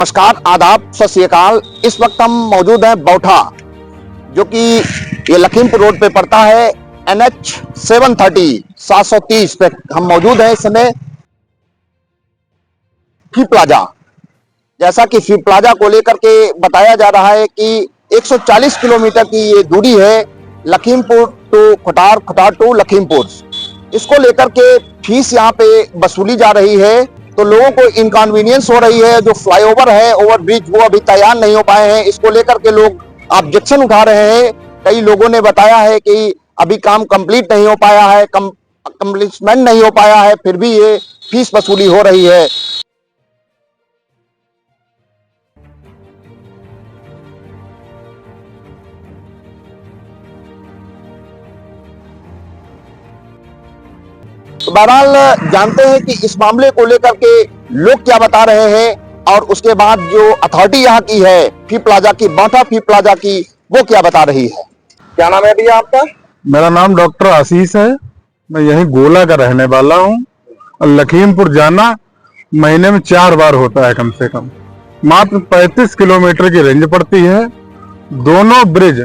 नमस्कार, आदाब, सत श्री अकाल। इस वक्त हम मौजूद हैं बौठा, जो कि ये लखीमपुर रोड पे पड़ता है। NH 730 पे हम मौजूद हैं इस समय फी प्लाजा। जैसा कि फी प्लाजा को लेकर के बताया जा रहा है कि 140 किलोमीटर की ये दूरी है, लखीमपुर टू खुटार, खुटार टू लखीमपुर। इसको लेकर के फीस यहाँ पे वसूली जा रही है, तो लोगों को इनकन्वीनियंस हो रही है। जो फ्लाईओवर है, ओवरब्रिज, वो अभी तैयार नहीं हो पाए हैं। इसको लेकर के लोग ऑब्जेक्शन उठा रहे हैं। कई लोगों ने बताया है कि अभी काम कंप्लीट नहीं हो पाया है, कंप्लीटमेंट नहीं हो पाया है, फिर भी ये फीस वसूली हो रही है। तो बहरहाल जानते हैं कि इस मामले को लेकर के लोग क्या बता रहे हैं, और उसके बाद जो अथॉरिटी यहाँ की है फी प्लाजा की, बौठा फी प्लाजा की, वो क्या बता रही है। क्या नाम है भैया आपका? मेरा नाम डॉक्टर आशीष है। मैं यहीं गोला का रहने वाला हूँ। लखीमपुर जाना महीने में 4 बार होता है कम से कम। मात्र 35 किलोमीटर की रेंज पड़ती है। दोनों ब्रिज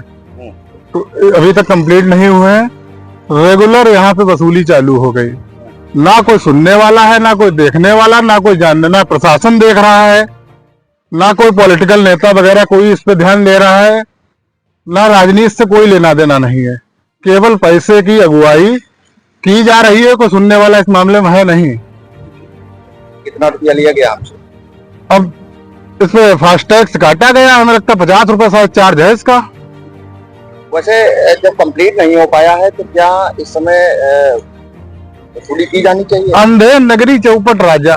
तो अभी तक कंप्लीट नहीं हुए हैं। रेगुलर यहाँ पे वसूली चालू हो गई। ना कोई सुनने वाला है, ना कोई देखने वाला, ना कोई जानने, ना प्रशासन देख रहा है, ना कोई पॉलिटिकल नेता वगैरह कोई इस पे ध्यान दे रहा है, ना राजनीति से कोई लेना देना नहीं है। केवल पैसे की अगुवाई की जा रही है, कोई सुनने वाला इस मामले में है नहीं। कितना रुपया लिया गया आपसे? अब इसमें फास्टैग काटा गया, हमें लगता है 50 रुपए शायद चार्ज है इसका। वैसे जब कंप्लीट नहीं हो पाया है तो क्या इस समय वसूली की जानी चाहिए? अंधे नगरी चौपट राजा,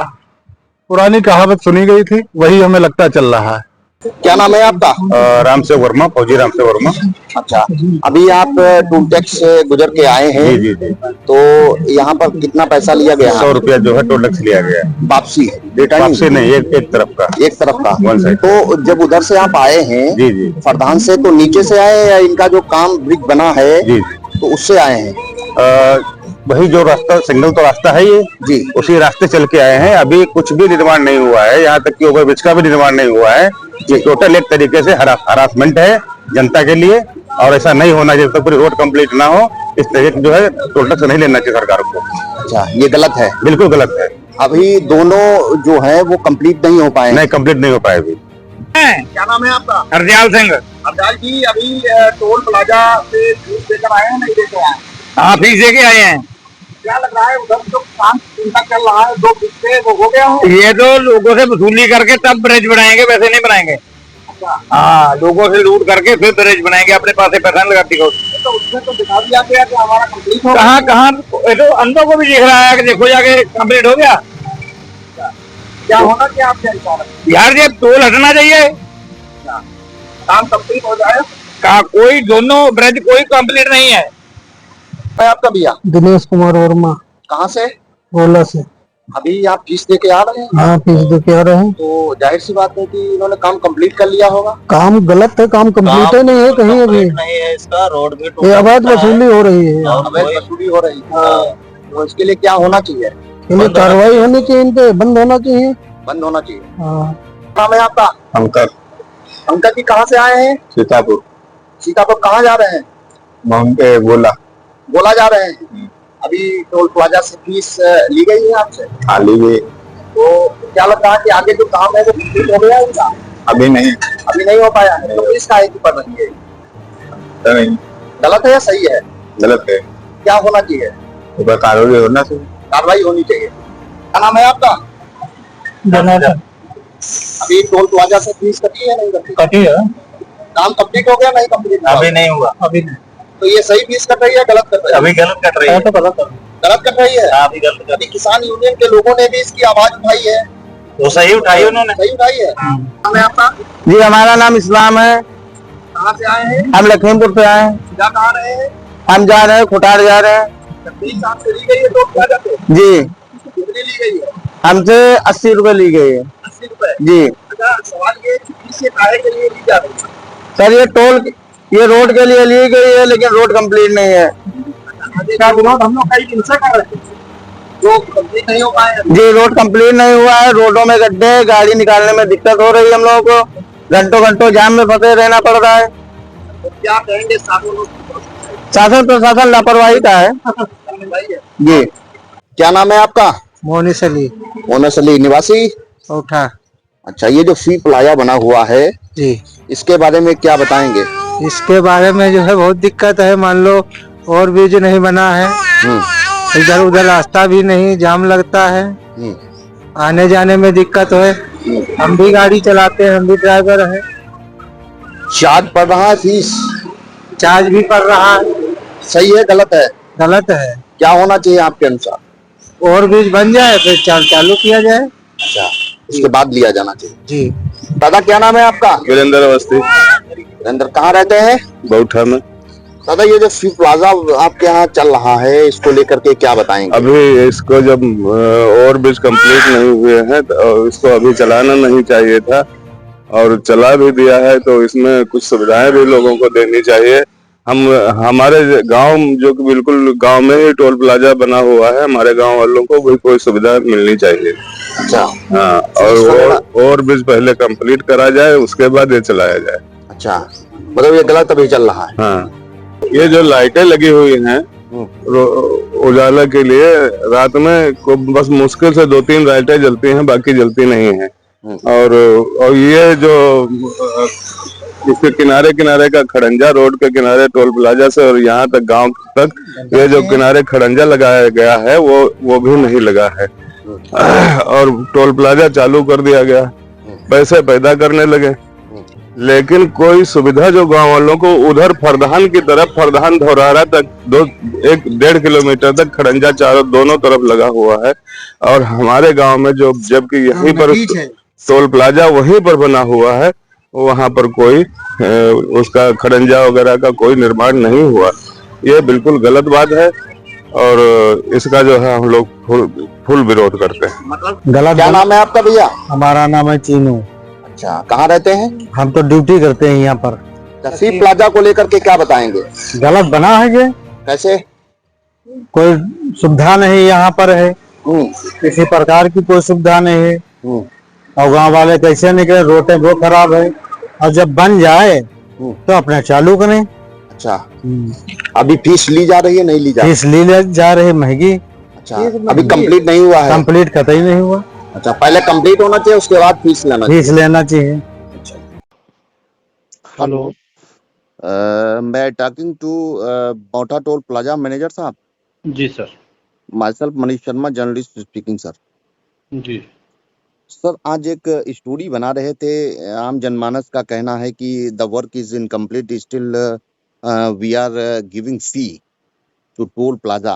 पुरानी कहावत सुनी गई थी, वही हमें लगता चल रहा है। क्या नाम है आपका? राम से वर्मा, फौजी राम से वर्मा। अच्छा, अभी आप टूल टैक्स से गुजर के आए हैं। जी जी जी। तो यहाँ पर कितना पैसा लिया गया? 100 रुपया जो है टोल टैक्स लिया गया। वापसी वापसी नहीं, एक तरफ का। एक तरफ का। One side. तो जब उधर से आप आए हैं जी जी फरदान से, तो नीचे से आए या इनका जो काम ब्रिज बना है जी तो उससे आए हैं? वही जो रास्ता, सिंगल तो रास्ता है ये जी, उसी रास्ते चल के आए हैं। अभी कुछ भी निर्माण नहीं हुआ है, यहाँ तक कि ओवरब्रिज का भी निर्माण नहीं हुआ है। ये टोटल एक तरीके से हरासमेंट है जनता के लिए, और ऐसा नहीं होना जब तक पूरी रोड कंप्लीट ना हो। इस तरीके जो है टोल टैक्स नहीं लेना चाहिए सरकार को। अच्छा, ये गलत है? बिल्कुल गलत है। अभी दोनों जो है वो कंप्लीट नहीं हो पाए? नहीं, कंप्लीट नहीं हो पाए अभी। क्या नाम है आपका? हरदयाल सिंह। हरदयाल जी, अभी टोल प्लाजा से फीस देकर आए हैं, नहीं देकर आए? हाँ, फीस दे के आए हैं। क्या लग रहा है उधर जो काम चिंता चल रहा है 2 फीस से, वो हो गया हो? ये तो लोगों से वसूली करके तब ब्रिज बनाएंगे, वैसे नहीं बनाएंगे। अच्छा। हाँ, लोगों से लूट करके फिर ब्रिज बनाएंगे, अपने पास से पैसा लगा दिखो। तो उसमें तो दिखा दिया गया कि हमारा कंप्लीट हो कहाँ कहाँ, ये तो अंधों को भी दिख रहा है कि देखो जाके कंप्लीट हो गया। क्या होना, क्या आप क्या चाह रहे हैं? यार ये टोल हटना चाहिए, काम कंप्लीट हो जाए। कहा कोई दोनों ब्रिज कोई कंप्लीट नहीं है। आपका भैया? दिनेश कुमार वर्मा, कहाँ से? गोला से। अभी आप फीस दे के आ रहे हैं? हाँ, फीस दे के आ रहे हैं। तो जाहिर सी बात है कि इन्होंने काम कंप्लीट कर लिया होगा। काम गलत है, काम कंप्लीट ही नहीं है कहीं अभी। नहीं है इसका, रोड भी ये अवैध वसूली हो रही है, अवैध वसूली हो रही है। तो इसके लिए क्या होना चाहिए? इन्हें कार्रवाई होनी चाहिए, इन पे बंद होना चाहिए। बंद होना चाहिए। हाँ। नाम है आपका? अंकल। अंकल जी, कहाँ से आए हैं? सीतापुर। सीतापुर कहाँ जा रहे हैं? गोला। गोला जा रहे हैं। अभी टोल प्लाजा से फीस ली गई है आपसे? हाँ, ली गई। तो क्या लग रहा है कि आगे जो काम है वो कंप्लीट हो गया है इनका? अभी नहीं। अभी नहीं हो पाया है, तो फीस काहे की पड़ रही है? नहीं, गलत है या सही है? गलत है। क्या होना चाहिए? कार्रवाई होना चाहिए। कार्रवाई होनी चाहिए। क्या नाम है आपका? अभी टोल प्लाजा से फीस कटी है, नहीं कटी? कटी है। काम कंप्लीट हो गया, नहीं कंप्लीट? अभी नहीं हुआ। अभी नहीं। तो ये सही फीस कट रही है, गलत कट रही है? अभी गलत कट रही है। तो गलत है। गलत कट रही है। अभी गलत अभी किसान यूनियन के लोगों ने भी इसकी आवाज उठाई है। तो सही उठाई उन्होंने। सही उठाई है। नाम है आपका? जी, हमारा नाम इस्लाम है। कहाँ से आए हैं? हम लखीमपुर से आए हैं। जा कहाँ रहे हैं? हम जा रहे हैं, खुटार जा रहे हैं। फीस आपसे ली गई है टोल प्लाजा पे? जी, कितनी ली गई है? हमसे 80 रुपए ली गई है। 80 रुपए? जी अच्छा, सवाल ये फीस ये काहे के लिए ली जा रही है? सर, ये रोड के लिए ली गई है, लेकिन रोड कंप्लीट नहीं है। इसका विरोध हम लोग कई दिन से कर रहे हैं। कंप्लीट नहीं हो पाए। जी रोड कंप्लीट नहीं हुआ है, रोडों में गड्ढे, गाड़ी निकालने में दिक्कत हो रही है हम लोगों को, घंटों घंटों जाम में फंसे रहना पड़ रहा है। क्या कहेंगे शासन प्रशासन लापरवाही का है जी। क्या नाम है आपका? मोनिस अली मोनस अली, निवासी। उठा अच्छा, ये जो सी प्लाजा बना हुआ है, जी, इसके बारे में क्या बताएंगे? इसके बारे में जो है बहुत दिक्कत है। मान लो और भी जो नहीं बना है, इधर उधर रास्ता भी नहीं, जाम लगता है, आने जाने में दिक्कत है। हम भी गाड़ी चलाते हैं, हम भी ड्राइवर हैं। चार्ज पड़ रहा है, फीस चार्ज भी पड़ रहा है। सही है गलत है? गलत है। क्या होना चाहिए आपके अनुसार? और ब्रिज बन जाए फिर चार्ज चालू किया जाए। अच्छा, उसके बाद लिया जाना चाहिए। जी। दादा क्या नाम है आपका? वीरेंद्र अवस्थी, वीरेंद्र, कहाँ रहते हैं? बउठा में। दादा ये जो सी प्लाजा आपके यहाँ चल रहा है, इसको लेकर के क्या बताएंगे? अभी इसको जब और ब्रिज कंप्लीट नहीं हुए हैं तो इसको अभी चलाना नहीं चाहिए था, और चला भी दिया है तो इसमें कुछ सुविधाएं भी लोगों को देनी चाहिए। हमारे गांव जो कि बिल्कुल गांव में ही टोल प्लाजा बना हुआ है, हमारे गांव वालों को भी कोई सुविधा मिलनी चाहिए। अच्छा। हाँ, और ब्रिज पहले कंप्लीट करा जाए, उसके बाद ये चलाया जाए। अच्छा, मतलब ये गलत अभी चल रहा है। हाँ, ये जो लाइटें लगी हुई हैं उजाला के लिए, रात में बस मुश्किल से 2-3 लाइटें जलती हैं, बाकी जलती नहीं है। और ये जो इसके किनारे किनारे का खड़ंजा, रोड के किनारे टोल प्लाजा से और यहाँ तक गांव तक ये जो किनारे खड़ंजा लगाया गया है वो भी नहीं लगा है। और टोल प्लाजा चालू कर दिया गया, पैसे पैदा करने लगे, लेकिन कोई सुविधा जो गांव वालों को उधर फरदान की तरफ, फरदान धौरारा तक 1-1.5 किलोमीटर तक खड़ंजा चारों दोनों तरफ लगा हुआ है, और हमारे गांव में जो जबकि यहीं पर टोल प्लाजा वहीं पर बना हुआ है, वहां पर कोई उसका खड़ंजा वगैरह का कोई निर्माण नहीं हुआ। ये बिल्कुल गलत बात है, और इसका जो है हम लोग फुल विरोध करते हैं। मतलब गलत। क्या नाम है आपका भैया? हमारा नाम है चीनू। अच्छा, कहाँ रहते हैं? हम तो ड्यूटी करते हैं यहाँ पर। सी प्लाजा को लेकर के क्या बताएंगे? गलत बना है ये, कैसे? कोई सुविधा नहीं यहाँ पर है, किसी प्रकार की कोई सुविधा नहीं है, और गांव वाले कैसे निकले, रोडें वो खराब है, और जब बन जाए तो अपना चालू करें। अच्छा, अभी फीस ली जा रही है, नहीं ली जा रही? फीस ली जा रही महंगी। अच्छा, अभी कंप्लीट नहीं हुआ है? कंप्लीट कतई नहीं हुआ। अच्छा, पहले कंप्लीट होना चाहिए, उसके बाद फीस लेना चाहिए। फीस लेना चाहिए। हेलो, मैं टॉकिंग टू बौठा टोल प्लाजा मैनेजर साहब। जी sir. Myself Manish Sharma, journalist speaking sir. जी सर, आज एक स्टोरी बना रहे थे, आम जनमानस का कहना है कि the work is incomplete, still we are giving fee to toll plaza,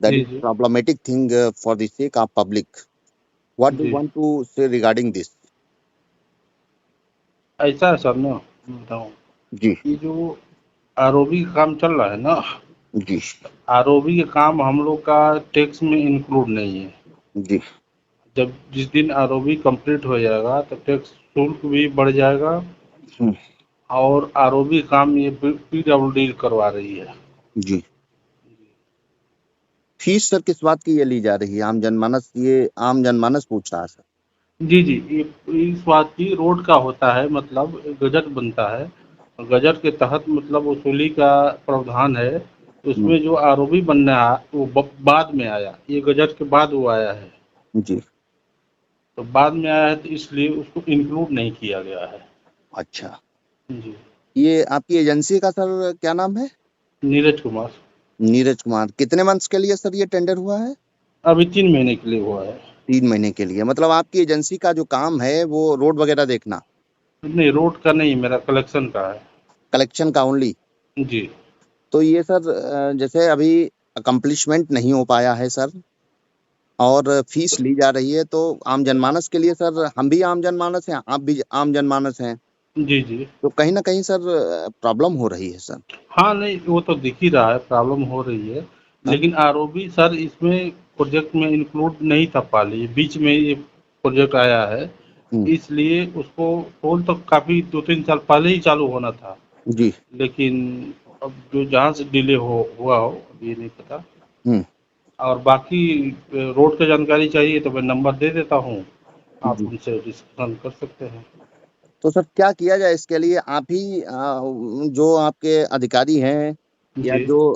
that is problematic thing for the sake of public. What do you want to say regarding this? ऐसा है सर ना, बताऊं जी ये जो आरओबी का काम चल रहा है ना, जी आरओबी का काम हम लोग का टैक्स में इंक्लूड नहीं है। जी। जब जिस दिन आरओबी कंप्लीट हो जाएगा तो टैक्स शुल्क भी बढ़ जाएगा, और आरओबी काम ये पीडब्ल्यूडी करवा रही है। जी। फीस सर किस बात की ये ली जा रही है? आम जनमानस पूछ रहा है सर। जी जी, ये इस बात की रोड का होता है, मतलब गजट बनता है, गजट के तहत मतलब वसूली का प्रावधान है, उसमें जो आरओबी बनना है वो बाद में आया, ये गजट के बाद वो आया है। जी। तो बाद में आया है तो इसलिए उसको इंक्लूड नहीं किया गया है। अच्छा, जी। ये आपकी एजेंसी का सर क्या नाम है? नीरज कुमार। नीरज कुमार। कितने मंथ्स के लिए सर ये टेंडर हुआ है? अभी 3 महीने के लिए हुआ है। 3 महीने के लिए। मतलब आपकी एजेंसी का जो काम है वो रोड वगैरह देखना? नहीं, रोड का नहीं, मेरा कलेक्शन का है। कलेक्शन का ओनली? जी। तो ये सर जैसे अभी अकम्प्लिशमेंट नहीं हो पाया है सर, और फीस ली जा रही है, तो आम जनमानस के लिए सर, हम भी आम जनमानस हैं, आप भी आम जनमानस हैं, जी जी। तो कहीं ना कहीं सर प्रॉब्लम हो रही है सर। हाँ नहीं, वो तो दिख ही रहा है प्रॉब्लम हो रही है, लेकिन आरओबी सर इसमें प्रोजेक्ट में इंक्लूड नहीं था पहले, बीच में ये प्रोजेक्ट आया है, इसलिए उसको टोल तो काफी 2-3 साल पहले ही चालू होना था जी। लेकिन अब जो जहाँ से डिले हुआ हो अभी ये नहीं पता। और बाकी रोड की जानकारी चाहिए तो मैं नंबर दे देता हूँ, आप जी। उनसे डिस्कशन कर सकते हैं। तो सर क्या किया जाए इसके लिए? आप ही जो आपके अधिकारी हैं या जी, जो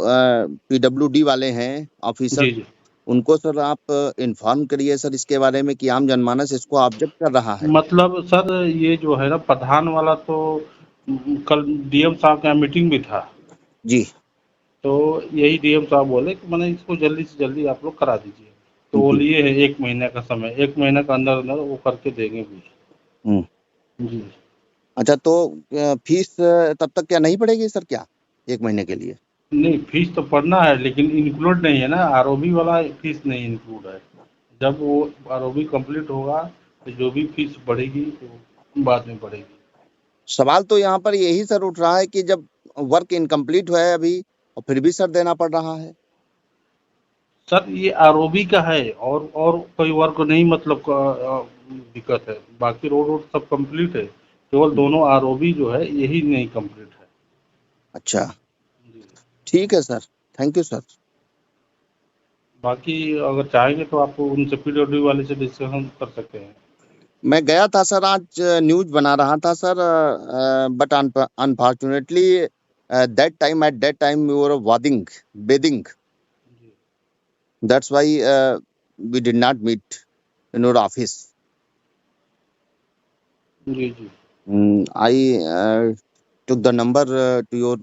पीडब्ल्यूडी वाले हैं ऑफिसर, जी, जी। उनको सर आप इन्फॉर्म करिए सर इसके बारे में कि आम जनमानस इसको ऑब्जेक्ट कर रहा है। मतलब सर ये जो है ना प्रधान वाला तो कल डीएम साहब के यहाँ मीटिंग भी था, जी। तो यही डीएम साहब बोले कि मैंने इसको जल्दी से जल्दी आप लोग करा दीजिए। तो वो जी। लिए है 1 महीने का समय, 1 महीने के अंदर-अंदर वो करके देंगे भी। हम्म। जी। अच्छा, तो फीस तब तक क्या नहीं पड़ेगी सर क्या 1 महीने के लिए? नहीं, फीस तो पड़ना है लेकिन इंक्लूड नहीं है ना, आरओबी वाला फीस नहीं इंक्लूड है। जब वो आरओबी कंप्लीट होगा तो जो भी फीस बढ़ेगी तो बाद में बढ़ेगी। सवाल तो यहाँ पर यही सर उठ रहा है कि जब वर्क इनकम्प्लीट हुआ है अभी और फिर भी सर देना पड़ रहा है। सर ये आरओबी का है और कोई वर्क नहीं, मतलब दिक्कत है, बाकी रोड वोड सब कंप्लीट है, केवल दोनों आरओबी जो है यही नहीं कंप्लीट है। अच्छा, जी। ठीक है सर, थैंक यू सर। बाकी अगर चाहेंगे तो आप उनसे पीडब्ल्यू वाले से डिस्कशन कर सकते हैं। मैं गया था सर, आज न्यूज बना रहा था sir, but unfortunately that time we were waiting bedding, that's why we did not meet in your office. जी, जी। I took the number to your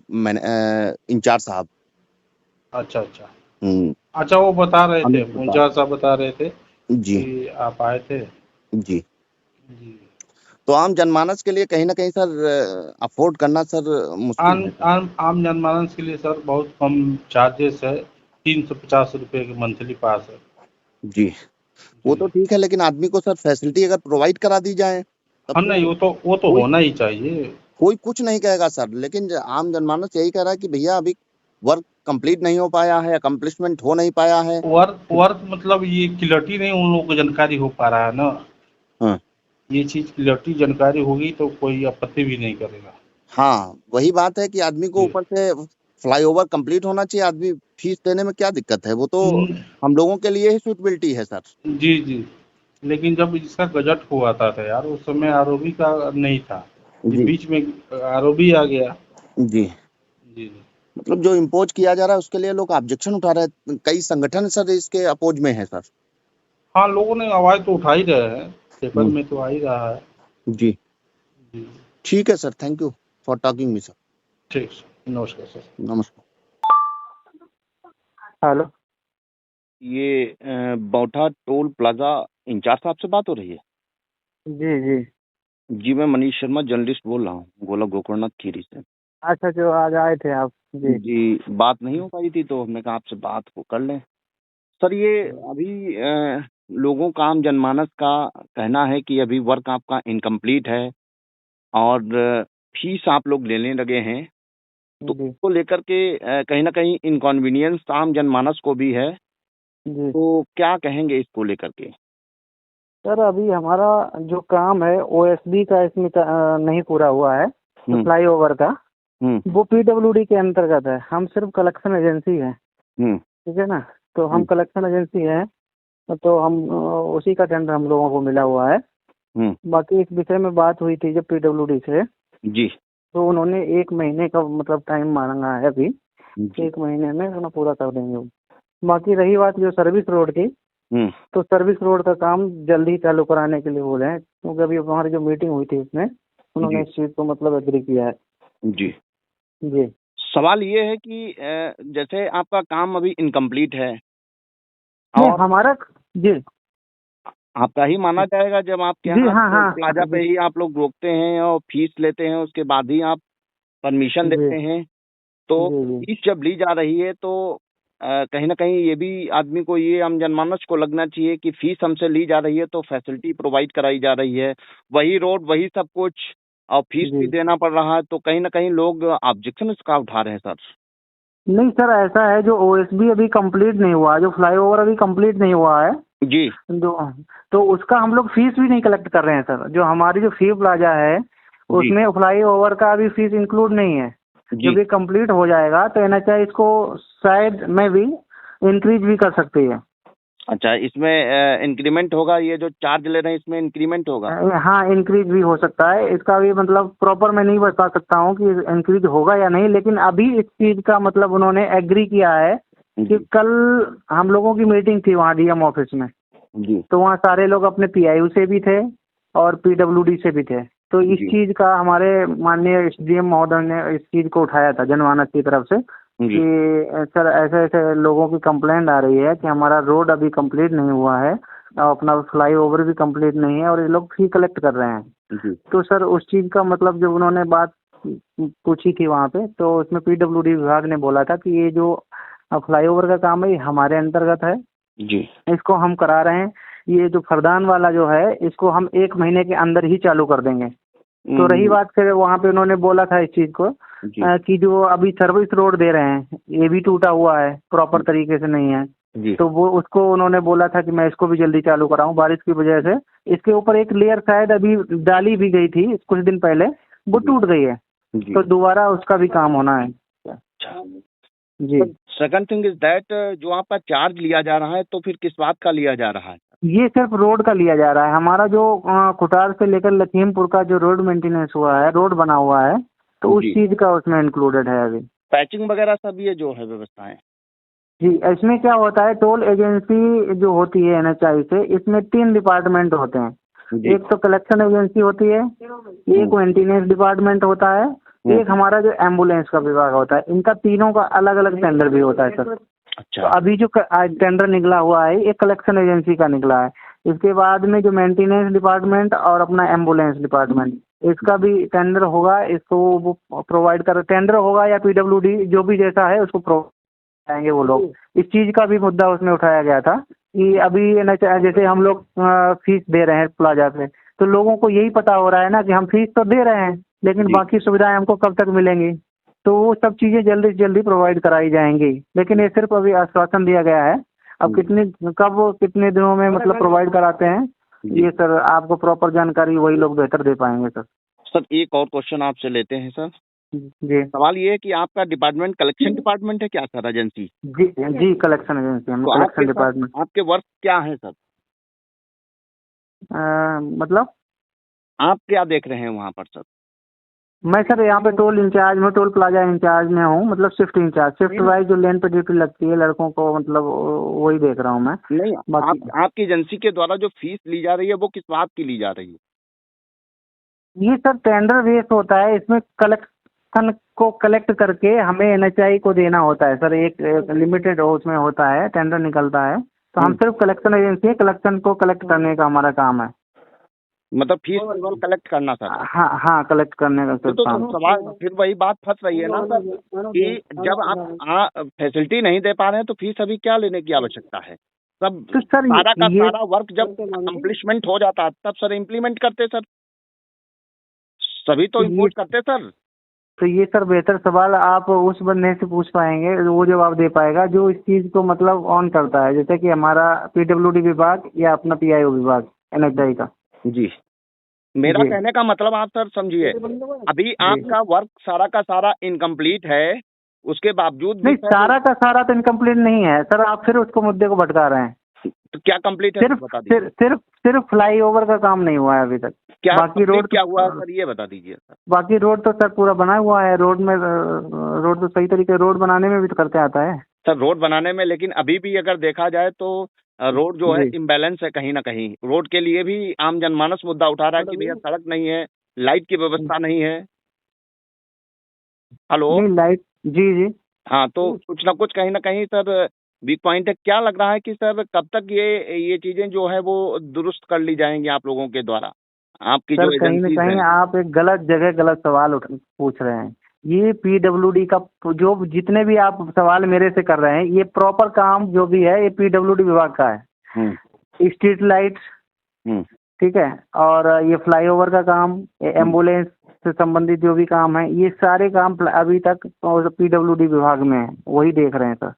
incharge साहब। अच्छा, अच्छा। हम्म, अच्छा वो बता रहे थे, अमित प्रसाद। मुंजा साहब बता रहे थे जी। कि आप आए थे। जी। जी। तो आम जनमानस के लिए कहीं ना कहीं सर अफोर्ड करना सर मुश्किल आम है सर। आम आम जनमानस के लिए सर बहुत कम चार्जेस है, 350 रुपये के मंथली पास है। जी, वो जी। तो ठीक है, लेकिन आदमी को सर फैसिलिटी अगर प्रोवाइड करा दी जाए तब हाँ, नहीं तो वो तो कोई होना ही चाहिए। कोई कुछ नहीं कहेगा सर, लेकिन आम जनमानस यही कह रहा है कि भैया अभी वर्क कंप्लीट नहीं हो पाया है, अकम्प्लिशमेंट हो नहीं पाया है। वर्क वर्क मतलब ये क्लियरिटी नहीं उन लोगों को जानकारी हो पा रहा है ना। हाँ। ये चीज़ क्लियरिटी जानकारी होगी तो कोई आपत्ति भी नहीं करेगा। हाँ, वही बात है कि आदमी को जी। ऊपर से फ्लाईओवर कंप्लीट होना चाहिए, आदमी फीस देने में क्या दिक्कत है? वो तो न- हम लोगों के लिए ही सुटेबिलिटी है सर। जी, जी। लेकिन जब इसका बजट हुआ था यार, उस समय आरओबी का नहीं था। ये जी। बीच में आरओबी आ गया। जी। जी, जी। मतलब जो इम्पोज किया जा रहा है उसके लिए लोग ऑब्जेक्शन उठा रहे हैं, कई संगठन सर इसके अपोज में है सर। हाँ, लोगों ने आवाज़ तो उठा ही रहे हैं, पेपर हम्म, में तो आ ही रहा है। जी। जी। ठीक है sir, thank you for talking me sir. ठीक सर, नमस्कार सर। नमस्कार। हेलो। ये बौठा टोल प्लाजा इंचार्ज साहब से बात हो रही है? जी जी। जी, मैं मनीष शर्मा जर्नलिस्ट बोल रहा हूँ, गोला गोकर्णनाथ खीरी से। अच्छा, जो आज आए थे आप? जी जी, बात नहीं हो पाई थी तो हमने कहा आपसे बात को कर लें। सर ये अभी लोगों का, आम जनमानस का कहना है कि अभी वर्क आपका इनकम्प्लीट है और फीस आप लोग लेने लगे हैं, तो जी उसको लेकर के कहीं ना कहीं इनकन्वीनियंस आम जनमानस को भी है, जी। तो क्या कहेंगे इसको लेकर के? सर अभी हमारा जो काम है ओएसबी का इसमें नहीं पूरा हुआ है, तो हम्म। फ्लाईओवर का हम्म। वो पीडब्ल्यूडी के अंतर्गत है। हम सिर्फ कलेक्शन एजेंसी है, हम्म। ठीक है ना। तो हम कलेक्शन एजेंसी है, तो हम उसी का टेंडर हम लोगों को मिला हुआ है। हम्म। बाकी इस विषय में बात हुई थी जब पीडब्ल्यूडी से, जी। तो उन्होंने 1 महीने का मतलब टाइम मांगा है अभी। जी। 1 महीने में अपना पूरा कर देंगे वो। बाकी रही बात जो सर्विस रोड की, हम्म। तो सर्विस रोड का काम जल्दी चालू कराने के लिए बोले हैं, क्योंकि अभी हमारी जो मीटिंग हुई थी उसमें उन्होंने जी। इस चीज को मतलब एग्री किया है। जी। जी सवाल ये है कि जैसे आपका काम अभी इनकम्प्लीट है नहीं और हमारा। जी आपका ही माना जाएगा जब आपके जी। यहाँ हाँ टोल हाँ प्लाजा पे जी ही आप लोग रोकते हैं और फीस लेते हैं, उसके बाद ही आप परमिशन जी देते हैं, तो जी जी। फीस जब ली जा रही है तो कहीं ना कहीं ये भी आदमी को, ये आम जनमानस को लगना चाहिए कि फीस हमसे ली जा रही है तो फैसिलिटी प्रोवाइड कराई जा रही है, वही रोड वही सब कुछ, और फीस भी जी देना पड़ रहा है, तो कहीं ना कहीं लोग ऑब्जेक्शन इसका उठा रहे हैं सर। नहीं सर, ऐसा है जो ओएसबी अभी कंप्लीट नहीं हुआ, जो फ्लाईओवर अभी कंप्लीट नहीं हुआ है, जी। तो उसका हम लोग फीस भी नहीं कलेक्ट कर रहे हैं सर। जो हमारी जो फी प्लाजा है जी। उसमें फ्लाईओवर का अभी फीस इंक्लूड नहीं है। जी। जब ये कंप्लीट हो जाएगा तो एनएचआई इसको शायद में भी इंक्रीज भी कर सकती है। अच्छा, इसमें इंक्रीमेंट होगा, ये जो चार्ज ले रहे हैं इसमें इंक्रीमेंट होगा? हाँ, इंक्रीज भी हो सकता है। इसका भी मतलब प्रॉपर मैं नहीं बता सकता हूँ कि इंक्रीज होगा या नहीं, लेकिन अभी इस चीज का मतलब उन्होंने एग्री किया है कि कल हम लोगों की मीटिंग थी वहाँ डीएम ऑफिस में जी। तो वहाँ सारे लोग अपने पीआईयू से भी थे और पीडब्ल्यूडी से भी थे। तो इस जी। चीज का हमारे माननीय एसडीएम महोदय ने इस चीज को उठाया था जनमानस की तरफ से जी। कि सर ऐसे ऐसे लोगों की कंप्लेंट आ रही है कि हमारा रोड अभी कंप्लीट नहीं हुआ है और अपना फ्लाईओवर भी कंप्लीट नहीं है और ये लोग फी कलेक्ट कर रहे हैं। जी। तो सर उस चीज का मतलब जब उन्होंने बात पूछी थी वहाँ पे तो उसमें पीडब्ल्यूडी विभाग ने बोला था कि ये जो फ्लाईओवर का काम है ये हमारे अंतर्गत है, जी। इसको हम करा रहे हैं। ये जो फरदान वाला जो है इसको हम 1 महीने के अंदर ही चालू कर देंगे। तो रही बात फिर वहाँ पे उन्होंने बोला था इस चीज को कि जो अभी सर्विस रोड दे रहे हैं ये भी टूटा हुआ है, प्रॉपर तरीके से नहीं है। जी। तो वो उसको उन्होंने बोला था कि मैं इसको भी जल्दी चालू कराऊं। बारिश की वजह से इसके ऊपर एक लेयर शायद अभी डाली भी गई थी कुछ दिन पहले, वो टूट गई है। जी। तो दोबारा उसका भी काम होना है। अच्छा। जी। सेकंड थिंग इज दैट जो आपका चार्ज लिया जा रहा है तो फिर किस बात का लिया जा रहा है? ये सिर्फ रोड का लिया जा रहा है। हमारा जो कुटार से लेकर लखीमपुर का जो रोड मेंटेनेंस हुआ है, रोड बना हुआ है, तो उस जी। चीज का उसमें इंक्लूडेड है अभी। पैचिंग वगैरह सब ये जो है व्यवस्थाएं? जी, इसमें क्या होता है, टोल एजेंसी जो होती है एनएचआई से, इसमें 3 डिपार्टमेंट होते हैं। जी। एक तो कलेक्शन एजेंसी होती है, एक मेंटेनेंस डिपार्टमेंट होता है, एक हमारा जो एम्बुलेंस का विभाग होता है। इनका तीनों का अलग अलग टेंडर भी होता है सर। अच्छा। तो अभी जो टेंडर निकला हुआ है एक कलेक्शन एजेंसी का निकला है। इसके बाद में जो मेंटेनेंस डिपार्टमेंट और अपना एम्बुलेंस डिपार्टमेंट, इसका भी टेंडर होगा। इसको वो प्रोवाइड कर टेंडर होगा या पीडब्ल्यूडी जो भी जैसा है उसको प्रोवाइड आएंगे वो लोग। इस चीज का भी मुद्दा उसमें उठाया गया था कि अभी जैसे हम लोग फीस दे रहे हैं प्लाजा पे, तो लोगों को यही पता हो रहा है ना कि हम फीस तो दे रहे हैं लेकिन जी। बाकी सुविधाएं हमको कब तक मिलेंगी। तो वो सब चीजें जल्दी से जल्दी प्रोवाइड कराई जाएंगी, लेकिन ये सिर्फ अभी आश्वासन दिया गया है। अब कितने दिनों में मतलब प्रोवाइड कराते हैं ये सर आपको प्रॉपर जानकारी वही लोग बेहतर दे पाएंगे सर। सर एक और क्वेश्चन आपसे लेते हैं सर। जी। सवाल ये है कि आपका डिपार्टमेंट कलेक्शन डिपार्टमेंट है क्या सर, एजेंसी? जी जी, कलेक्शन एजेंसी हम तो कलेक्शन डिपार्टमेंट। आपके वर्क क्या है सर? मतलब आप क्या देख रहे हैं वहाँ पर सर? मैं सर यहाँ पे टोल इंचार्ज में, टोल प्लाजा इंचार्ज में हूँ, मतलब शिफ्ट इंचार्ज। शिफ्ट वाइज जो लेन पे ड्यूटी लगती है लड़कों को, मतलब वही देख रहा हूँ मैं। नहीं, बाकी आपकी एजेंसी के द्वारा जो फीस ली जा रही है वो किस बात की ली जा रही है? ये सर टेंडर बेस होता है। इसमें कलेक्शन को कलेक्ट करके हमें एनएचआई को देना होता है सर। एक लिमिटेड उसमें होता है, टेंडर निकलता है। तो हम सिर्फ कलेक्शन एजेंसी है, कलेक्शन को कलेक्ट करने का हमारा काम है। मतलब फीस कलेक्ट करना सर? हाँ, कलेक्ट करने का सर काम। सवाल फिर वही बात फंस रही है ना सर कि जब आप फैसिलिटी नहीं दे पा रहे हैं तो फीस अभी क्या लेने की आवश्यकता है? सब तो सर सारा का सारा वर्क जब कंप्लीटमेंट हो जाता है तब सर इम्प्लीमेंट करते सर, सभी तो इम्पोर्ट करते सर। तो ये सर बेहतर सवाल आप उस बंदे से पूछ पाएंगे, वो जवाब दे पाएगा जो इस चीज को मतलब ऑन करता है, जैसे कि हमारा पीडब्ल्यूडी विभाग या अपना पीआईओ विभाग एनएचआई का। जी। मेरा कहने का मतलब आप सर समझिए, अभी आपका वर्क सारा का सारा इनकम्प्लीट है, उसके बावजूद भी नहीं, सारा का सारा तो इनकम्प्लीट नहीं है सर। आप फिर उसको मुद्दे को भटका रहे हैं। तो क्या कंप्लीट है बता दीजिए। सिर्फ फ्लाईओवर का काम नहीं हुआ है अभी तक। क्या बाकी रोड क्या हुआ है सर ये बता दीजिए सर। बाकी रोड तो सर पूरा बना हुआ है। रोड तो सही तरीके रोड बनाने में भी तो करते आता है सर, रोड बनाने में। लेकिन अभी भी अगर देखा जाए तो रोड जो है इम्बैलेंस है कहीं ना कहीं। रोड के लिए भी आम जनमानस मुद्दा उठा रहा है कि भैया सड़क नहीं है, लाइट की व्यवस्था नहीं है। Hello, light. जी जी। हाँ, तो कुछ ना कुछ कहीं ना कहीं सर वीक पॉइंट है। क्या लग रहा है कि सर कब तक ये चीजें जो है वो दुरुस्त कर ली जाएंगी आप लोगों के द्वारा? आपकी जो कहीं ना कहीं आप एक गलत जगह गलत सवाल पूछ रहे हैं। ये पीडब्ल्यूडी का जो जितने भी आप सवाल मेरे से कर रहे हैं, ये प्रॉपर काम जो भी है ये पीडब्ल्यूडी विभाग का है। स्ट्रीट लाइट्स, ठीक है, और ये फ्लाईओवर का काम, एम्बुलेंस से संबंधित जो भी काम है, ये सारे काम अभी तक पीडब्ल्यूडी विभाग में है, वही देख रहे हैं सर।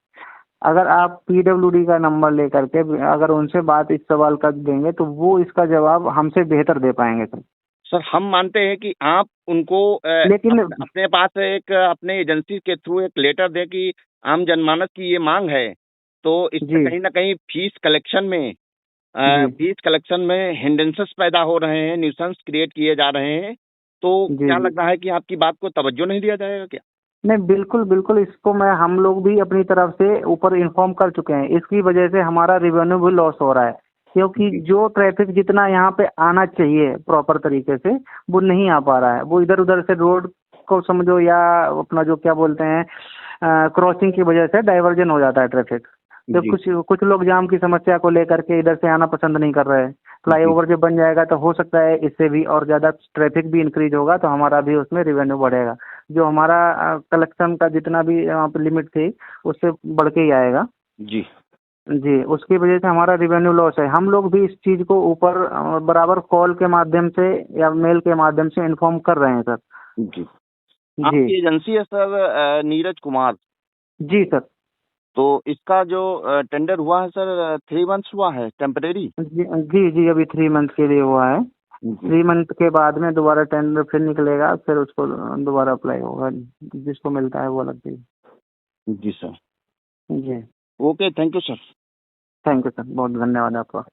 अगर आप पीडब्ल्यूडी का नंबर लेकर के अगर उनसे बात इस सवाल कर देंगे तो वो इसका जवाब हमसे बेहतर दे पाएंगे सर। सर हम मानते हैं कि आप उनको लेकिन अपने पास एक अपने एजेंसी के थ्रू एक लेटर दें कि आम जनमानस की ये मांग है तो इससे जी। कहीं ना कहीं जी। फीस कलेक्शन में हिंड्रेंसेस पैदा हो रहे हैं, न्यूसेंस क्रिएट किए जा रहे हैं। तो जी। क्या जी। लग रहा है कि आपकी बात को तवज्जो नहीं दिया जाएगा क्या? नहीं, बिल्कुल बिल्कुल, इसको हम लोग भी अपनी तरफ से ऊपर इन्फॉर्म कर चुके हैं। इसकी वजह से हमारा रेवेन्यू भी लॉस हो रहा है, क्योंकि जो ट्रैफिक जितना यहाँ पे आना चाहिए प्रॉपर तरीके से वो नहीं आ पा रहा है। वो इधर उधर से रोड को समझो या अपना जो क्या बोलते हैं क्रॉसिंग की वजह से डाइवर्जन हो जाता है ट्रैफिक। तो जी। कुछ लोग जाम की समस्या को लेकर के इधर से आना पसंद नहीं कर रहे हैं। फ्लाईओवर जब बन जाएगा तो हो सकता है इससे भी और ज़्यादा ट्रैफिक भी इंक्रीज होगा, तो हमारा भी उसमें रेवेन्यू बढ़ेगा। जो हमारा कलेक्शन का जितना भी लिमिट थी उससे बढ़ के ही आएगा। जी। जी, उसकी वजह से हमारा रेवेन्यू लॉस है। हम लोग भी इस चीज़ को ऊपर बराबर कॉल के माध्यम से या मेल के माध्यम से इन्फॉर्म कर रहे हैं सर। जी। जी। आपकी एजेंसी है सर नीरज कुमार। जी सर। तो इसका जो टेंडर हुआ है सर 3 मंथ्स हुआ है टेम्परेरी। जी जी जी, अभी 3 मंथ के लिए हुआ है। 3 मंथ के बाद में दोबारा टेंडर फिर निकलेगा, फिर उसको दोबारा अप्लाई होगा। जिसको मिलता है वो अलग चीज़। जी सर। जी। Okay, thank you sir. Thank you sir, बहुत धन्यवाद आपका।